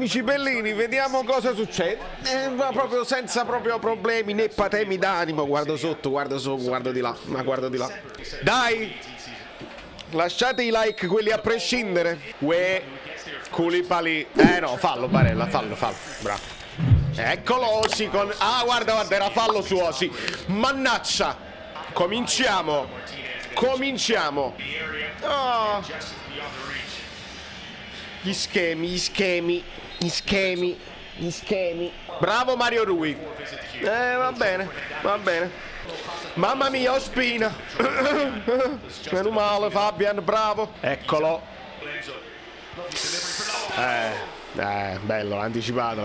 amici bellini, vediamo cosa succede. Ma proprio senza proprio problemi né patemi d'animo. Guardo sotto, guardo su, guardo di là, ma guardo di là. Dai! Lasciate i like, quelli a prescindere. Uè, Koulibaly. No, fallo Barella, fallo. Bravo. Eccolo Osi con... Ah, guarda, era fallo su Osi. Mannaccia. Cominciamo. Oh. Gli schemi. Bravo Mario Rui. Va bene. Mamma mia, Ospina. Meno male Fabian, bravo. Eccolo. Bello, l'ha anticipato.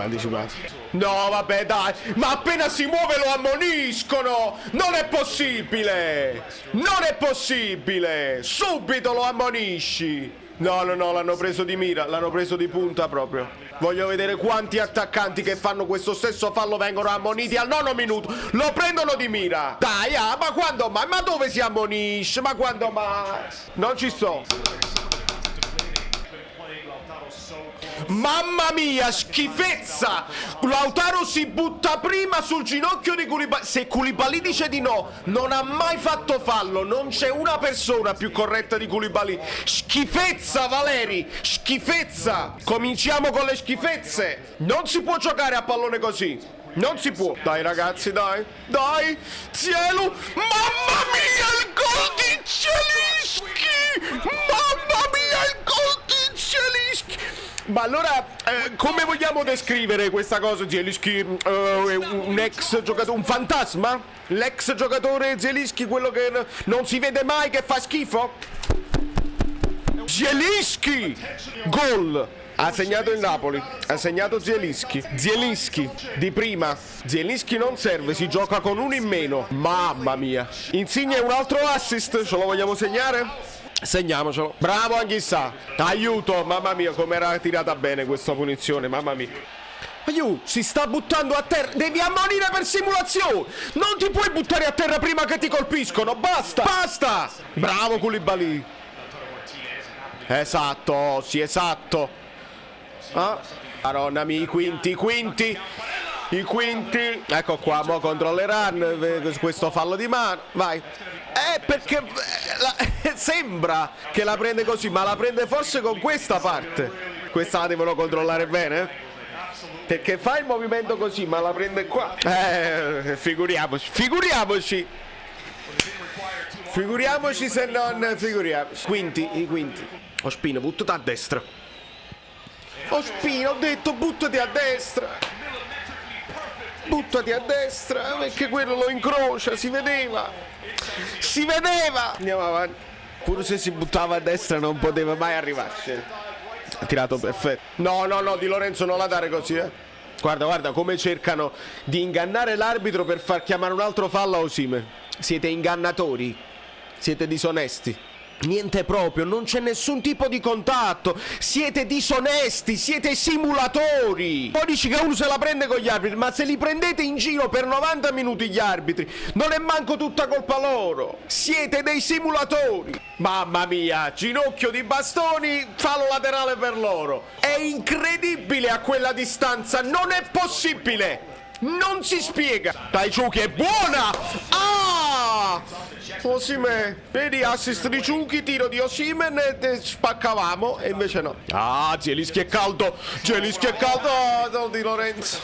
No, vabbè, dai. Ma appena si muove lo ammoniscono. Non è possibile. Subito lo ammonisci. No, l'hanno preso di mira, l'hanno preso di punta proprio. Voglio vedere quanti attaccanti che fanno questo stesso fallo vengono ammoniti al 9° minuto. Lo prendono di mira. Dai, ma quando mai? Ma dove si ammonisce? Ma quando mai? Non ci sto. Mamma mia, schifezza! Lautaro si butta prima sul ginocchio di Koulibaly. Se Koulibaly dice di no, non ha mai fatto fallo. Non c'è una persona più corretta di Koulibaly. Schifezza, Valeri! Schifezza! Cominciamo con le schifezze. Non si può giocare a pallone così. Non si può. Dai ragazzi, dai. Cielo. Mamma mia, il gol di Zielinski! Ma allora, come vogliamo descrivere questa cosa? Zielinski, un ex giocatore, un fantasma? L'ex giocatore Zielinski, quello che non si vede mai, che fa schifo? Zielinski! Gol! Ha segnato il Napoli, ha segnato Zielinski di prima. Zielinski non serve, si gioca con uno in meno. Mamma mia. Insigne un altro assist, ce lo vogliamo segnare? Segniamocelo. Bravo Anghissà. Aiuto, mamma mia, come era tirata bene questa punizione, mamma mia. Aiuto, si sta buttando a terra. Devi ammonire per simulazione. Non ti puoi buttare a terra prima che ti colpiscono. Basta. Bravo Koulibaly. Esatto, sì, esatto. Madonna mia, i quinti. Ecco qua, mo controlleranno questo fallo di mano. Vai. Perché sembra che la prende così, ma la prende forse con questa parte. Questa la devono controllare bene, perché fa il movimento così, ma la prende qua. Figuriamoci se non figuriamoci. I quinti. Ospina, buttati a destra. Ospina, ho detto buttati a destra. Perché quello lo incrocia, si vedeva. Andiamo avanti. Pure se si buttava a destra non poteva mai arrivarci. Ha tirato perfetto. No, Di Lorenzo non la dare così, Guarda come cercano di ingannare l'arbitro per far chiamare un altro fallo a Osimhen. Siete ingannatori. Siete disonesti. Niente proprio, non c'è nessun tipo di contatto. Siete disonesti, siete simulatori. Poi dici che uno se la prende con gli arbitri, ma se li prendete in giro per 90 minuti gli arbitri, non è manco tutta colpa loro. Siete dei simulatori. Mamma mia, ginocchio di bastoni, fallo laterale per loro. È incredibile a quella distanza, non è possibile. Non si spiega. Dai Ciuchi, è buona. Osimhen, vedi, assist di Ciuchi, tiro di Osimhen e spaccavamo, e invece no. Zielinski è caldo. Di Lorenzo.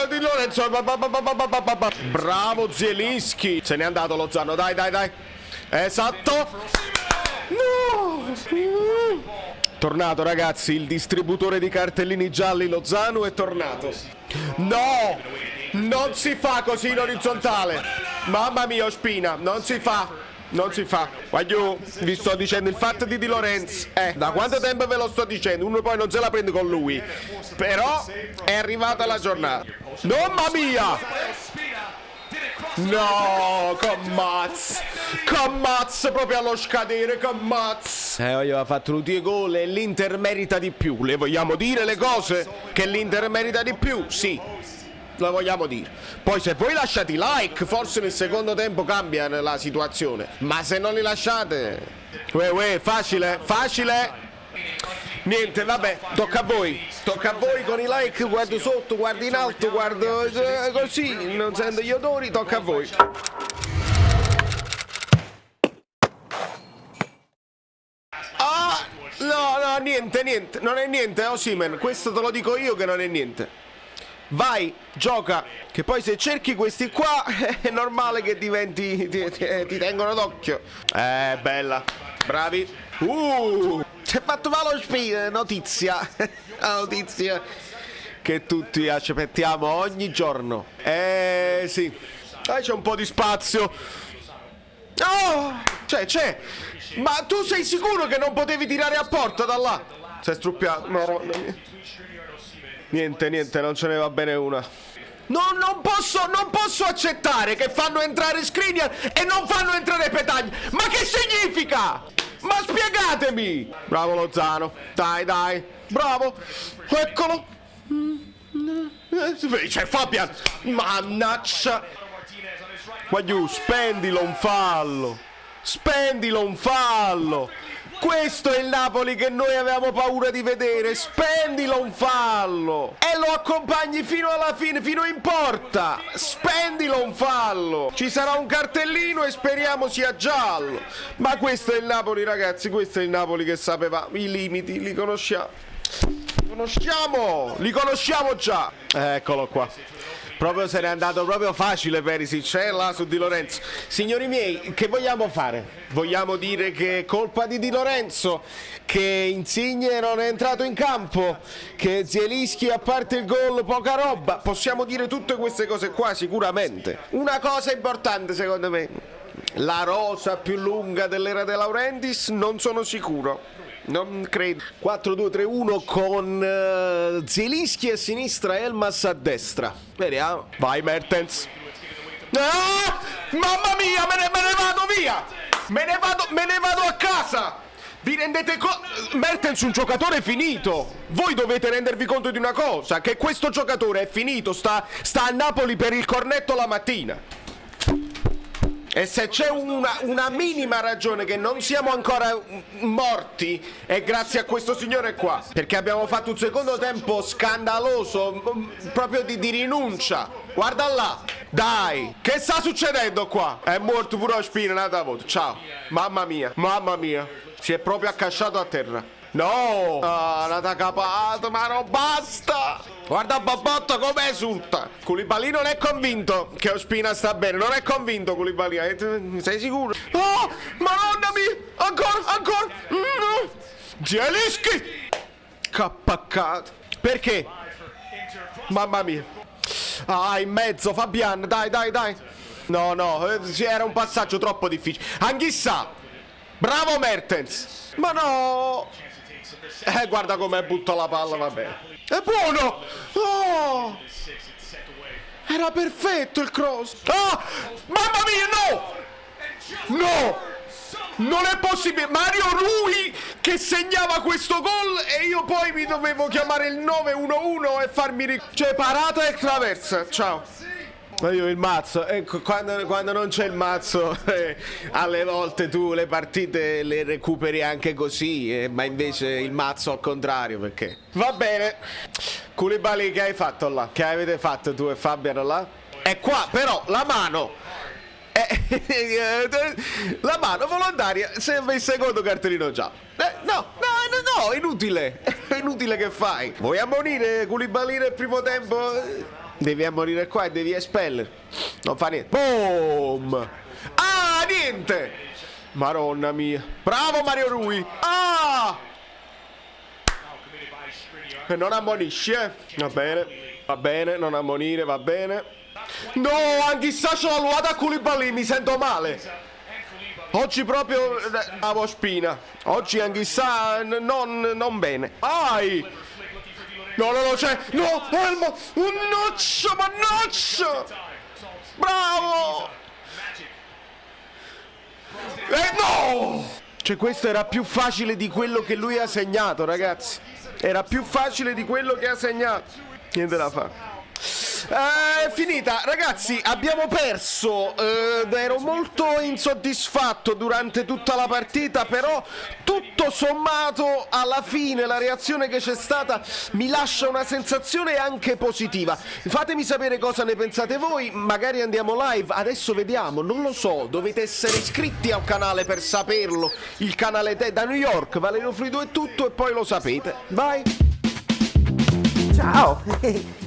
Di Lorenzo. Bravo Zielinski. Se n'è andato Lozano, dai. Esatto. No. Tornato ragazzi, il distributore di cartellini gialli Lozano è tornato. No, non si fa così in orizzontale. Mamma mia, Ospina, non si fa. Guagliù, vi sto dicendo il fatto di Lorenzo. Da quanto tempo ve lo sto dicendo? Uno poi non se la prende con lui. Però è arrivata la giornata. Mamma mia! No, con Maz proprio allo scadere, con Maz. Aveva fatto un 2 gol e l'Inter merita di più. Le vogliamo dire le cose? Che l'Inter merita di più? Sì, lo vogliamo dire. Poi se voi lasciate i like, forse nel secondo tempo cambia la situazione. Ma se non li lasciate, facile. Niente, vabbè, tocca a voi. Tocca a voi con i like, guardo sotto, guardo in alto, guardo così, non sento gli odori, tocca a voi. Ah, no, niente, non è niente, Osimhen, questo te lo dico io che non è niente. Vai, gioca, che poi se cerchi questi qua è normale che diventi, ti tengono d'occhio. Bella, bravi. Si è fatto male lo spin, notizia, la notizia che tutti aspettiamo ogni giorno. Sì, c'è un po' di spazio. Oh, c'è. Ma tu sei sicuro che non potevi tirare a porta da là? Si è struppiato, Madonna mia. Niente, non ce ne va bene una. Non posso accettare che fanno entrare Skriniar e non fanno entrare Petagna. Ma che significa? Ma spiegatemi. Bravo Lozano. Dai. Bravo. Eccolo. C'è Fabian. Mannaggia. Guagliù, spendilo un fallo. Questo è il Napoli che noi avevamo paura di vedere. Spendilo un fallo e lo accompagni fino alla fine, fino in porta. Spendilo un fallo. Ci sarà un cartellino e speriamo sia giallo. Ma questo è il Napoli, ragazzi. Questo è il Napoli che sapeva i limiti. Li conosciamo già. Eccolo qua. Proprio se n'è andato proprio facile Perisic, là su Di Lorenzo. Signori miei, che vogliamo fare? Vogliamo dire che è colpa di Di Lorenzo, che Insigne non è entrato in campo, che Zielinski a parte il gol poca roba? Possiamo dire tutte queste cose qua sicuramente. Una cosa importante secondo me, la rosa più lunga dell'era De Laurentiis, non sono sicuro. Non credo. 4-2-3-1 con Zielinski a sinistra e Elmas a destra. Vediamo. Vai Mertens. Mamma mia, me ne vado via. Me ne vado a casa. Vi rendete conto? Mertens un giocatore finito. Voi dovete rendervi conto di una cosa, che questo giocatore è finito, sta a Napoli per il cornetto la mattina. E se c'è una minima ragione che non siamo ancora morti è grazie a questo signore qua, perché abbiamo fatto un secondo tempo scandaloso, proprio di rinuncia. Guarda là, dai, che sta succedendo qua? È morto pure Ospina, nata voto. Ciao, mamma mia, si è proprio accasciato a terra. No, nata capato, ma non basta. Guarda Bobotto come esulta. Koulibaly non è convinto che Ospina sta bene. Non è convinto Koulibaly. Sei sicuro? Oh, madonna mia. Ancora. No. Zielinski. Capaccato. Perché? Mamma mia. In mezzo Fabian. Dai. No. Era un passaggio troppo difficile. Anghissà. Bravo Mertens. Ma no. Guarda come butta la palla, va bene. È buono! Oh! Era perfetto il cross. Mamma mia, no! Non è possibile. Mario Rui che segnava questo gol e io poi mi dovevo chiamare il 911 e farmi cioè parata e traversa. Ciao. Ma io il mazzo, ecco, quando non c'è il mazzo, alle volte tu le partite le recuperi anche così, ma invece il mazzo al contrario, perché? Va bene, Koulibaly, che hai fatto là? Che avete fatto tu e Fabiano là? E qua però la mano, la mano volontaria, se il secondo cartellino giallo. No, inutile, è inutile che fai. Vuoi ammonire Koulibaly nel primo tempo? Devi ammonire qua e devi espellere. Non fa niente. Boom! Niente! Maronna mia. Bravo Mario Rui. E non ammonisci, Va bene, non ammonire, va bene. No, anche Sasha l'ha ruota a Koulibaly, mi sento male. Oggi proprio bravo Spina. Oggi anche non bene. No, c'è. No, Elmo. Mannoccia. Bravo. No. Cioè, questo era più facile di quello che lui ha segnato, ragazzi. Era più facile di quello che ha segnato. Niente da fare. È finita, ragazzi, abbiamo perso. Ero molto insoddisfatto durante tutta la partita, però tutto tutto sommato alla fine la reazione che c'è stata mi lascia una sensazione anche positiva. Fatemi sapere cosa ne pensate voi, magari andiamo live, adesso vediamo, non lo so, dovete essere iscritti al canale per saperlo, il canale da New York, Valerio Fluido è tutto e poi lo sapete. Bye! Ciao,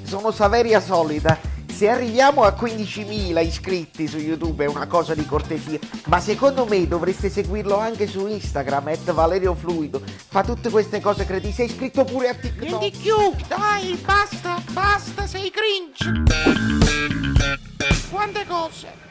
sono Saveria Solida. Se arriviamo a 15.000 iscritti su YouTube è una cosa di cortesia, ma secondo me dovreste seguirlo anche su Instagram, @ValerioFluido. Fa tutte queste cose cretine. Sei iscritto pure a TikTok. Niente più, dai, basta, sei cringe. Quante cose.